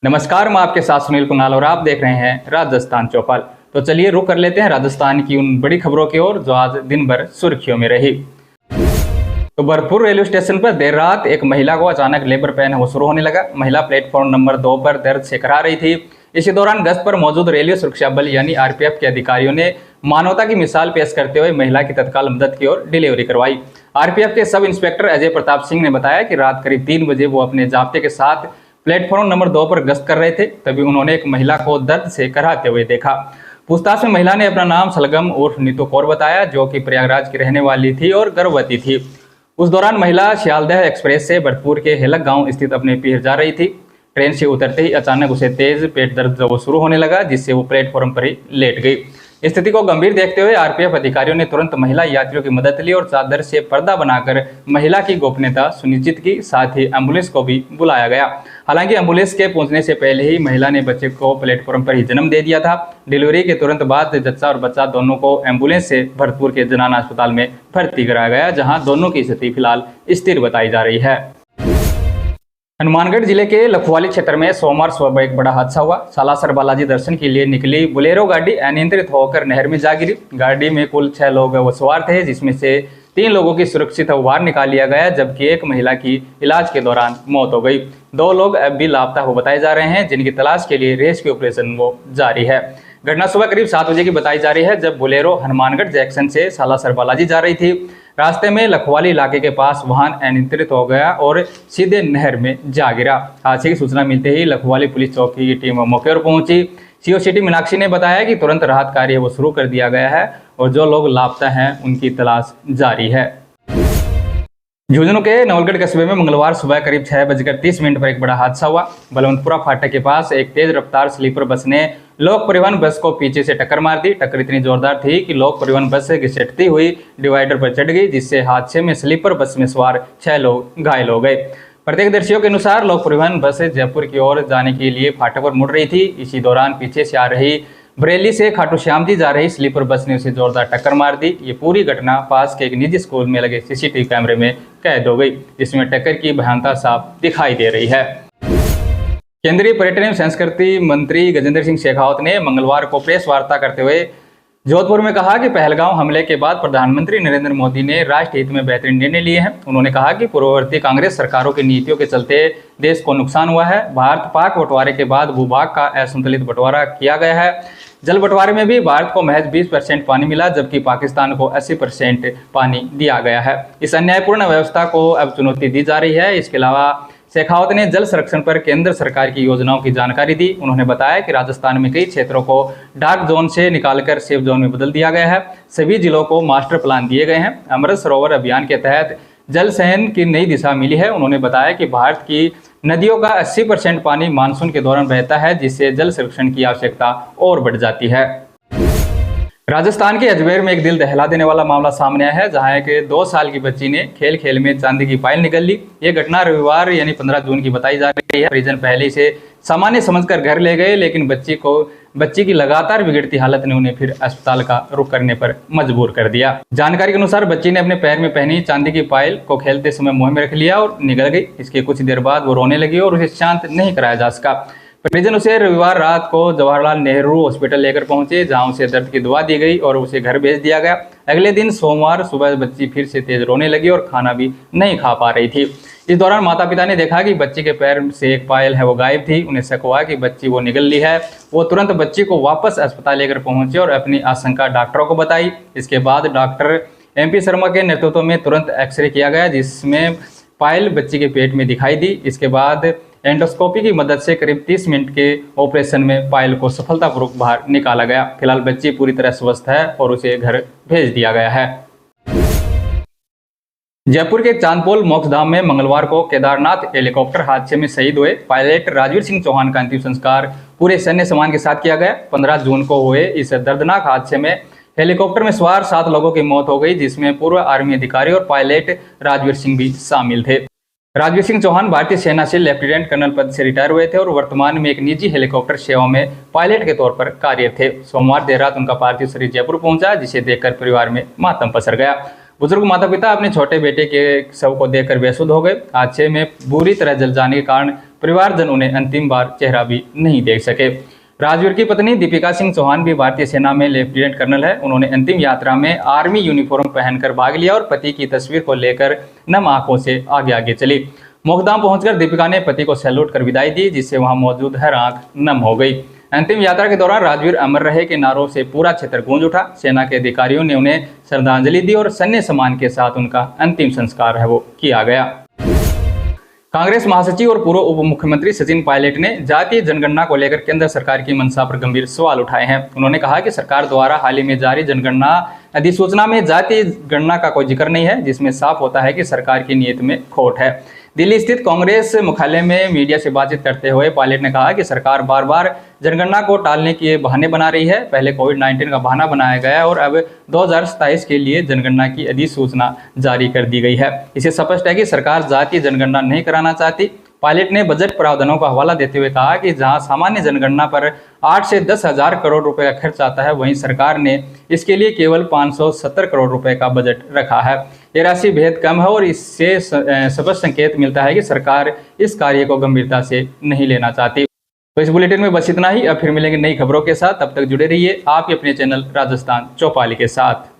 नमस्कार, मैं आपके साथ सुनील कुणाल और आप देख रहे हैं राजस्थान चौपाल। तो चलिए रुक कर लेते हैं राजस्थान की उन बड़ी खबरों की ओर जो आज दिन भर सुर्खियों में रही। तो भरतपुर रेलवे स्टेशन पर देर रात एक महिला को अचानक लेबर पेन वो शुरू होने लगा। महिला प्लेटफॉर्म नंबर 2 पर दर्द से करा रही थी। इसी दौरान गश्त पर मौजूद रेलवे सुरक्षा बल यानी आरपीएफ के अधिकारियों ने मानवता की मिसाल पेश करते हुए महिला की तत्काल मदद की और डिलीवरी करवाई। आरपीएफ के सब इंस्पेक्टर अजय प्रताप सिंह ने बताया कि रात करीब 3 बजे वो अपने जाब्ते के साथ प्लेटफॉर्म नंबर 2 पर गश्त कर रहे थे, तभी उन्होंने एक महिला को दर्द से कराहते हुए देखा। पूछताछ में महिला ने अपना नाम सलगम उर्फ नीतू कौर बताया, जो कि प्रयागराज की रहने वाली थी और गर्भवती थी। उस दौरान महिला सियालदह एक्सप्रेस से भरतपुर के हेलक गांव स्थित अपने पीर जा रही थी। ट्रेन से उतरते ही अचानक उसे तेज पेट दर्द शुरू होने लगा, जिससे वो प्लेटफॉर्म पर ही लेट गई। स्थिति को गंभीर देखते हुए आरपीएफ अधिकारियों ने तुरंत महिला यात्रियों की मदद ली और चादर से पर्दा बनाकर महिला की गोपनीयता सुनिश्चित की। साथ ही एम्बुलेंस को भी बुलाया गया। हालांकि एम्बुलेंस के पहुंचने से पहले ही महिला ने बच्चे को प्लेटफॉर्म पर ही जन्म दे दिया था। डिलीवरी के तुरंत बाद जच्चा और बच्चा दोनों को एम्बुलेंस से भरतपुर के जनाना अस्पताल में भर्ती कराया गया, जहाँ दोनों की स्थिति फिलहाल स्थिर बताई जा रही है। हनुमानगढ़ जिले के लखवाली क्षेत्र में सोमवार सुबह एक बड़ा हादसा हुआ। सालासर बालाजी दर्शन के लिए निकली बोलेरो गाड़ी अनियंत्रित होकर नहर में जा गिरी। गाड़ी में कुल 6 लोग सवार थे, जिसमें से 3 लोगों की सुरक्षित बाहर निकाल लिया गया, जबकि एक महिला की इलाज के दौरान मौत हो गई। 2 लोग अब भी लापता हो बताए जा रहे हैं, जिनकी तलाश के लिए रेस्क्यू ऑपरेशन वो जारी है। घटना सुबह करीब 7 बजे की बताई जा रही है, जब बोलेरो हनुमानगढ़ जंक्शन से सालासर बालाजी जा रही थी। रास्ते में लखवाली इलाके के पास वाहन अनियंत्रित हो गया और सीधे नहर में जा गिरा। हादसे की सूचना मिलते ही लखवाली पुलिस चौकी की टीम मौके पर पहुंची। सीओ सिटी मीनाक्षी ने बताया कि तुरंत राहत कार्य वो शुरू कर दिया गया है और जो लोग लापता हैं उनकी तलाश जारी है। झुंझुनू के नवलगढ़ कस्बे में मंगलवार सुबह करीब 6:30 पर एक बड़ा हादसा हुआ। बलवंतपुरा फाटक के पास एक तेज रफ्तार स्लीपर बस ने लोक परिवहन बस को पीछे से टक्कर मार दी। टक्कर इतनी जोरदार थी कि लोक परिवहन बस घिसटती हुई डिवाइडर पर चढ़ गई, जिससे हादसे में स्लीपर बस में सवार 6 लोग घायल हो गए। प्रत्यक्षदर्शियों के अनुसार लोक परिवहन बस जयपुर की ओर जाने के लिए फाटक पर मुड़ रही थी। इसी दौरान पीछे से आ रही बरेली से खाटू श्याम जी जा रही स्लीपर बस ने उसे जोरदार टक्कर मार दी। ये पूरी घटना पास के एक निजी स्कूल में लगे सीसीटीवी कैमरे में कैद हो गई, जिसमें टक्कर की भयानकता साफ दिखाई दे रही है। केंद्रीय पर्यटन एवं संस्कृति मंत्री गजेंद्र सिंह शेखावत ने मंगलवार को प्रेस वार्ता करते हुए जोधपुर में कहा कि पहलगांव हमले के बाद प्रधानमंत्री नरेंद्र मोदी ने राष्ट्र हित में बेहतरीन निर्णय लिए हैं। उन्होंने कहा कि पूर्ववर्ती कांग्रेस सरकारों की नीतियों के चलते देश को नुकसान हुआ है। भारत पाक बंटवारे के बाद भूभाग का असंतुलित बंटवारा किया गया है। जल बंटवारे में भी भारत को महज 20% पानी मिला, जबकि पाकिस्तान को 80% पानी दिया गया है। इस अन्यायपूर्ण व्यवस्था को अब चुनौती दी जा रही है। इसके अलावा शेखावत ने जल संरक्षण पर केंद्र सरकार की योजनाओं की जानकारी दी। उन्होंने बताया कि राजस्थान में कई क्षेत्रों को डार्क जोन से निकालकर सेफ जोन में बदल दिया गया है। सभी जिलों को मास्टर प्लान दिए गए हैं। अमृत सरोवर अभियान के तहत जल सहन की नई दिशा मिली है। उन्होंने बताया कि भारत की नदियों का 80% पानी मानसून के दौरान बहता है, जिससे जल संरक्षण की आवश्यकता और बढ़ जाती है। राजस्थान के अजमेर में एक दिल दहला देने वाला मामला सामने आया है, जहां एक 2 साल की बच्ची ने खेल खेल में चांदी की पायल निगल ली। ये घटना रविवार यानी 15 जून की बताई जा रही है। परिजन पहले से सामान्य समझकर घर ले गए, लेकिन बच्ची की लगातार बिगड़ती हालत ने उन्हें फिर अस्पताल का रुख करने पर मजबूर कर दिया। जानकारी के अनुसार बच्ची ने अपने पैर में पहनी चांदी की पायल को खेलते समय मुंह में रख लिया और निगल गई। इसके कुछ देर बाद वो रोने लगी और उसे शांत नहीं कराया जा सका। परिजन उसे रविवार रात को जवाहरलाल नेहरू हॉस्पिटल लेकर पहुंचे, जहां उसे दर्द की दवा दी गई और उसे घर भेज दिया गया। अगले दिन सोमवार सुबह बच्ची फिर से तेज रोने लगी और खाना भी नहीं खा पा रही थी। इस दौरान माता पिता ने देखा कि बच्ची के पैर से एक पायल है वो गायब थी। उन्हें शक हुआ कि बच्ची वो निगल ली है। वो तुरंत बच्ची को वापस अस्पताल लेकर पहुंचे और अपनी आशंका डॉक्टरों को बताई। इसके बाद डॉक्टर MP शर्मा के नेतृत्व में तुरंत एक्सरे किया गया, जिसमें पायल बच्ची के पेट में दिखाई दी। इसके बाद एंडोस्कोपी की मदद से करीब 30 मिनट के ऑपरेशन में पायल को सफलतापूर्वक बाहर निकाला गया। फिलहाल बच्ची पूरी तरह स्वस्थ है और उसे घर भेज दिया गया है। जयपुर के चांदपोल मोक्षधाम में मंगलवार को केदारनाथ हेलीकॉप्टर हादसे में शहीद हुए पायलट राजवीर सिंह चौहान का अंतिम संस्कार पूरे सैन्य सम्मान के साथ किया गया। 15 जून को हुए इस दर्दनाक हादसे में हेलीकॉप्टर में सवार 7 लोगों की मौत हो गई, जिसमें पूर्व आर्मी अधिकारी और पायलट राजवीर सिंह भी शामिल थे। राजवीर सिंह चौहान भारतीय सेना से लेफ्टिनेंट कर्नल पद से रिटायर हुए थे और वर्तमान में एक निजी हेलीकॉप्टर सेवा में पायलट के तौर पर कार्यरत थे। सोमवार देर रात उनका पार्थिव शरीर जयपुर पहुंचा, जिसे देखकर परिवार में मातम पसर गया। बुजुर्ग माता पिता अपने छोटे बेटे के शव को देखकर बेसुध हो गए। हादसे में बुरी तरह जल जाने के कारण परिवारजन उन्हें अंतिम बार चेहरा भी नहीं देख सके। राजवीर की पत्नी दीपिका सिंह चौहान भी भारतीय सेना में लेफ्टिनेंट कर्नल है। उन्होंने अंतिम यात्रा में आर्मी यूनिफॉर्म पहनकर भाग लिया और पति की तस्वीर को लेकर नम आंखों से आगे आगे चली। मोगदाम पहुंचकर दीपिका ने पति को सैल्यूट कर विदाई दी, जिससे वहां मौजूद हर आंख नम हो गई। अंतिम यात्रा के दौरान राजवीर अमर रहे के नारों से पूरा क्षेत्र गूंज उठा। सेना के अधिकारियों ने उन्हें श्रद्धांजलि दी और सैन्य सम्मान के साथ उनका अंतिम संस्कार है वो किया गया। कांग्रेस महासचिव और पूर्व उप मुख्यमंत्री सचिन पायलट ने जातीय जनगणना को लेकर केंद्र सरकार की मंशा पर गंभीर सवाल उठाए हैं। उन्होंने कहा कि सरकार द्वारा हाल ही में जारी जनगणना अधिसूचना में जातीय गणना का कोई जिक्र नहीं है, जिसमें साफ होता है कि सरकार की नीयत में खोट है। दिल्ली स्थित कांग्रेस मुख्यालय में मीडिया से बातचीत करते हुए पायलट ने कहा कि सरकार बार बार जनगणना को टालने के बहाने बना रही है। पहले कोविड-19 का बहाना बनाया गया और अब 2027 के लिए जनगणना की अधिसूचना जारी कर दी गई है। इससे स्पष्ट है कि सरकार जातीय जनगणना नहीं कराना चाहती। पायलट ने बजट प्रावधानों का हवाला देते हुए कहा कि जहां सामान्य जनगणना पर 8 से 10 हजार करोड़ रुपए का खर्च आता है, वहीं सरकार ने इसके लिए केवल 570 करोड़ रुपए का बजट रखा है। ये राशि बेहद कम है और इससे स्पष्ट संकेत मिलता है कि सरकार इस कार्य को गंभीरता से नहीं लेना चाहती। तो इस बुलेटिन में बस इतना ही। अब फिर मिलेंगे नई खबरों के साथ, तब तक जुड़े रहिए आपके अपने चैनल राजस्थान चौपाली के साथ।